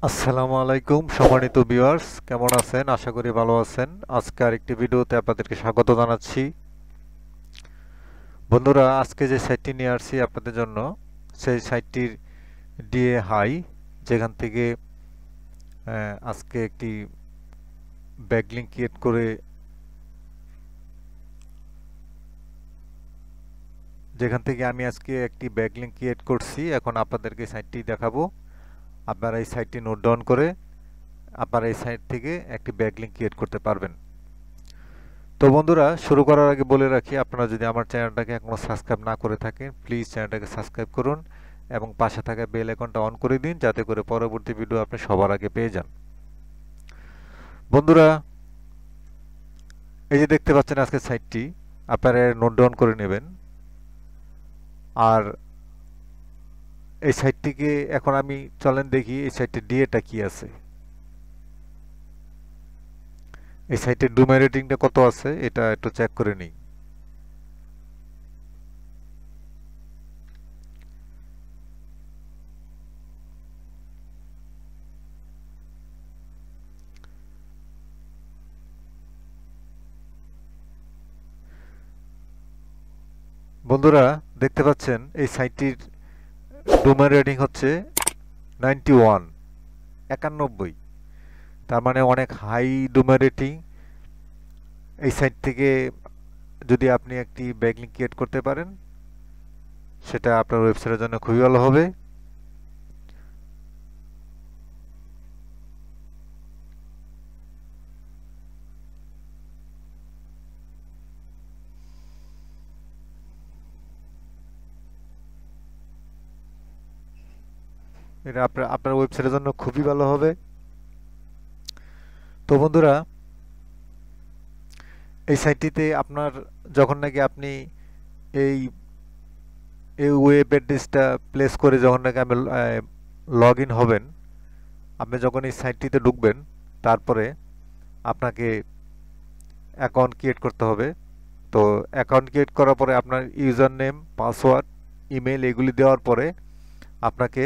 আসসালামু আলাইকুম সম্মানিত ভিউয়ার্স, কেমন আছেন? আশা করি ভালো আছেন। আজকে আরেকটি ভিডিওতে আপনাদেরকে স্বাগত জানাচ্ছি। বন্ধুরা, আজকে যে সাইটটি নিয়ে আসছি আপনাদের জন্য, সেই সাইটটির ডিএ হাই, যেখান থেকে আজকে একটি ব্যাকলিংক ক্রিয়েট করে যেখান থেকে আমি আজকে একটি ব্যাকলিংক ক্রিয়েট করছি। এখন আপনাদেরকে সাইটটি দেখাবো। আপনারা এই সাইটটি নোট ডাউন করে আপনারা এই সাইট থেকে একটি ব্যাকলিংক ক্রিয়েট করতে পারবেন। তো বন্ধুরা, শুরু করার আগে বলে রাখি, আপনারা যদি আমার চ্যানেলটাকে এখনো সাবস্ক্রাইব না করে থাকেন, প্লিজ চ্যানেলটাকে সাবস্ক্রাইব করুন এবং পাশে থাকা বেল আইকনটা অন করে দিন, যাতে করে পরবর্তী ভিডিও আপনি সবার আগে পেয়ে যান। বন্ধুরা, এই যে দেখতে পাচ্ছেন আজকে সাইটটি, আপনারা নোট ডাউন করে নেবেন। আর এই সাইটটিকে এখন আমি চলেন দেখি এই সাইটটির ডিএটা কি আছে। এই সাইটের ডোমেইন রেটিংটা কত আছে এটা একটু চেক করে নিই। বন্ধুরা, দেখতে পাচ্ছেন এই সাইটটির ডোমেইন রেটিং হচ্ছে 91, 91। তার মানে অনেক হাই ডোমেইন রেটিং। এই সাইট থেকে যদি আপনি একটি ব্যাকলিংক ক্রিয়েট করতে পারেন, সেটা আপনার ওয়েবসাইটের জন্য খুবই ভালো হবে। এটা আপনার ওয়েবসাইটের জন্য খুবই ভালো হবে। তো বন্ধুরা, এই সাইটটিতে আপনার যখন নাকি আপনি এই এই ওয়েব অ্যাড্রেসটা প্লেস করে যখন নাকি আপনি লগ ইন হবেন, আপনি যখন এই সাইটটিতে ঢুকবেন, তারপরে আপনাকে অ্যাকাউন্ট ক্রিয়েট করতে হবে। তো অ্যাকাউন্ট ক্রিয়েট করার পরে আপনার ইউজার নেম, পাসওয়ার্ড, ইমেল এগুলি দেওয়ার পরে আপনাকে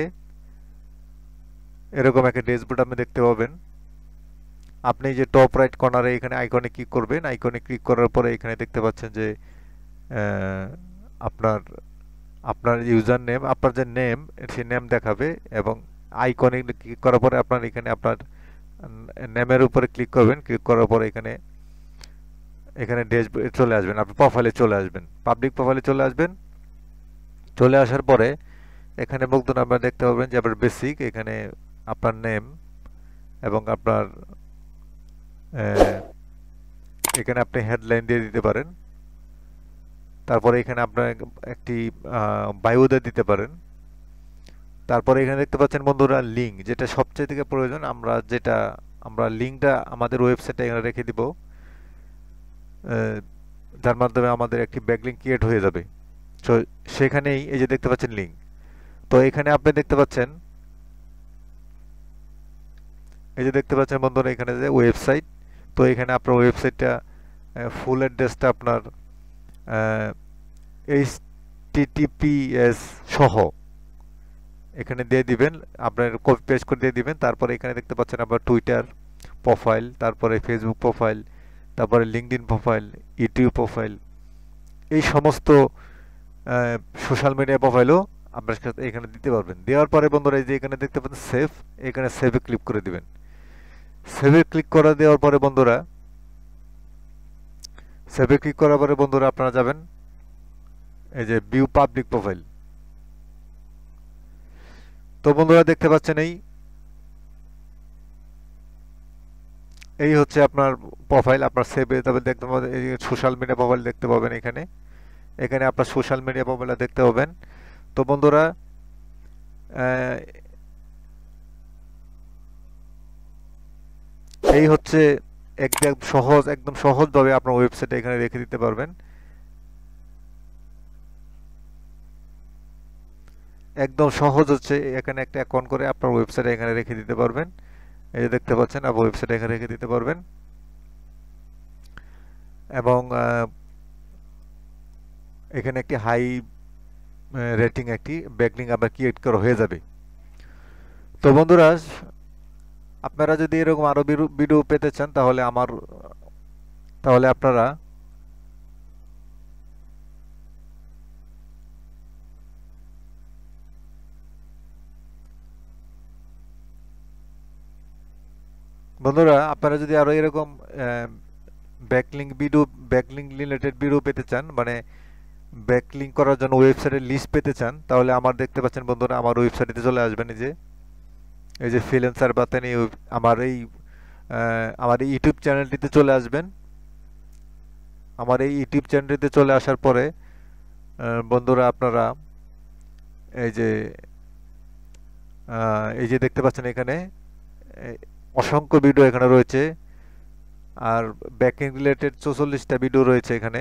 এরকম একটা ড্যাশবোর্ড আপনি দেখতে পাবেন। আপনি যে টপ রাইট কর্নারে এখানে আইকনে ক্লিক করবেন। আইকনে ক্লিক করার পরে এখানে দেখতে পাচ্ছেন যে আহ, আপনার আপনার ইউজার নেম, আপনার যে নেম, সেই নেম দেখাবে। এবং আইকনে ক্লিক করার পরে আপনার এখানে আপনার নেমের উপরে ক্লিক করবেন। ক্লিক করার পরে এখানে এখানে ড্যাশবোর্ডে চলে আসবেন, আপনি প্রোফাইলে চলে আসবেন, পাবলিক প্রোফাইলে চলে আসবেন। চলে আসার পরে এখানে বলতেন আপনারা দেখতে পাবেন যে আপনার বেসিক, এখানে আপনার নেম এবং আপনার আহ, এখানে আপনি হেডলাইন দিয়ে দিতে পারেন। তারপরে এখানে আপনার একটি বায়ো দিয়ে দিতে পারেন। তারপরে এখানে দেখতে পাচ্ছেন বন্ধুরা লিঙ্ক, যেটা সবচেয়ে থেকে প্রয়োজন। আমরা লিঙ্কটা আমাদের ওয়েবসাইটে এখানে রেখে দিব, যার মাধ্যমে আমাদের একটি ব্যাকলিঙ্ক ক্রিয়েট হয়ে যাবে। তো সেখানেই এই যে দেখতে পাচ্ছেন লিঙ্ক। তো এখানে আপনি দেখতে পাচ্ছেন, এই যে দেখতে পাচ্ছেন বন্ধুরা, এখানে যে ওয়েবসাইট। তো এখানে আপনার ওয়েবসাইটটা ফুল অ্যাড্রেসটা আপনার এইচটিটিপিএস সহ এখানে দিয়ে দিবেন। আপনার কপি পেস্ট করে দিয়ে দিবেন। তারপরে এখানে দেখতে পাচ্ছেন আপনার টুইটার প্রোফাইল, তারপরে ফেসবুক প্রোফাইল, তারপরে লিঙ্কডইন প্রোফাইল, ইউটিউব প্রোফাইল, এই সমস্ত সোশ্যাল মিডিয়া প্রোফাইলও আপনার সাথে এখানে দিতে পারবেন। দেওয়ার পরে বন্ধুরা, এই যে এখানে দেখতে পাচ্ছেন সেভ, এখানে সেভে ক্লিক করে দিবেন। সেভে ক্লিক করে দেওয়ার পরে বন্ধুরা, সেভে ক্লিক করার পরে বন্ধুরা আপনারা যাবেন এই যে ভিউ পাবলিক প্রোফাইল। তো বন্ধুরা দেখতে পাচ্ছেন এই এই হচ্ছে আপনার প্রোফাইল। আপনার সেভে তবে দেখতে পাবেন এই সোশ্যাল মিডিয়া প্রোফাইল দেখতে পাবেন। এখানে এখানে আপনার সোশ্যাল মিডিয়া প্রোফাইল দেখতে পাবেন। তো বন্ধুরা, আহ, এই হচ্ছে একদম সহজভাবে আপনার ওয়েবসাইটে এখানে রেখে দিতে পারবেন। একদম সহজ হচ্ছে, এখানে একটা অ্যাকাউন্ট করে আপনার ওয়েবসাইটে এখানে রেখে দিতে পারবেন। এই যে দেখতে পাচ্ছেন, আপনার ওয়েবসাইটে এখানে রেখে দিতে পারবেন। এবং এখানে একটি হাই রেটিং একটি ব্যাকলিংক আবার ক্রিয়েট করা হয়ে যাবে। তো বন্ধুরা, আপনারা যদি এরকম আরো ভিডিও পেতে চান তাহলে আপনারা বন্ধুরা আপনারা যদি আরো এরকম ব্যাকলিংক রিলেটেড ভিডিও পেতে চান, মানে ব্যাকলিংক করার জন্য ওয়েবসাইটের লিস্ট পেতে চান, তাহলে আমার দেখতে পাচ্ছেন বন্ধুরা আমার ওয়েবসাইটে চলে আসবেন। এই যে ফ্রিল্যান্সার বাতেন, আমার এই ইউটিউব চ্যানেলটিতে চলে আসবেন। আমার এই ইউটিউব চ্যানেলটিতে চলে আসার পরে বন্ধুরা আপনারা এই যে দেখতে পাচ্ছেন এখানে এ- অসংখ্য ভিডিও এখানে রয়েছে, আর ব্যাকলিংক রিলেটেড 44টা ভিডিও রয়েছে এখানে।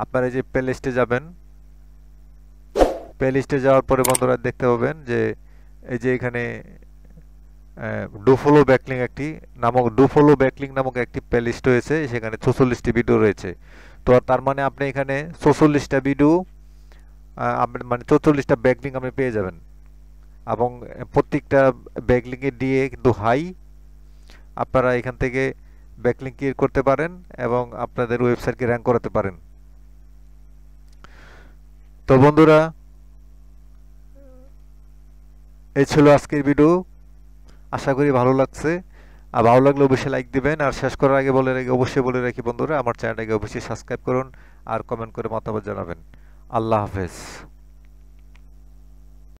আপনারা এই যে প্লে লিস্টে যাবেন, প্লে লিস্টে যাওয়ার পরে বন্ধুরা দেখতে পাবেন যে এই যে এখানে ডু ফলো ব্যাকলিংক নামক একটি প্লে লিস্ট রয়েছে, সেখানে 44টি ভিডিও রয়েছে। তো তার মানে আপনি এখানে 44টা ভিডিও মানে 44টা ব্যাকলিংক আপনি পেয়ে যাবেন, এবং প্রত্যেকটা ব্যাকলিংকে দিয়ে কিন্তু হাই, আপনারা এখান থেকে ব্যাকলিংক ক্রিয়েট করতে পারেন এবং আপনাদের ওয়েবসাইটকে র্যাঙ্ক করাতে পারেন। তো বন্ধুরা, এই ছিল আজকের ভিডিও। আশা করি ভালো লাগছে। আর ভালো লাগলে অবশ্যই লাইক দিবেন, আর শেষ করার আগে অবশ্যই বলে রাখি বন্ধুরা, আমার চ্যানেলটাকে অবশ্যই সাবস্ক্রাইব করুন আর কমেন্ট করে মতামত জানাবেন। আল্লাহ হাফেজ।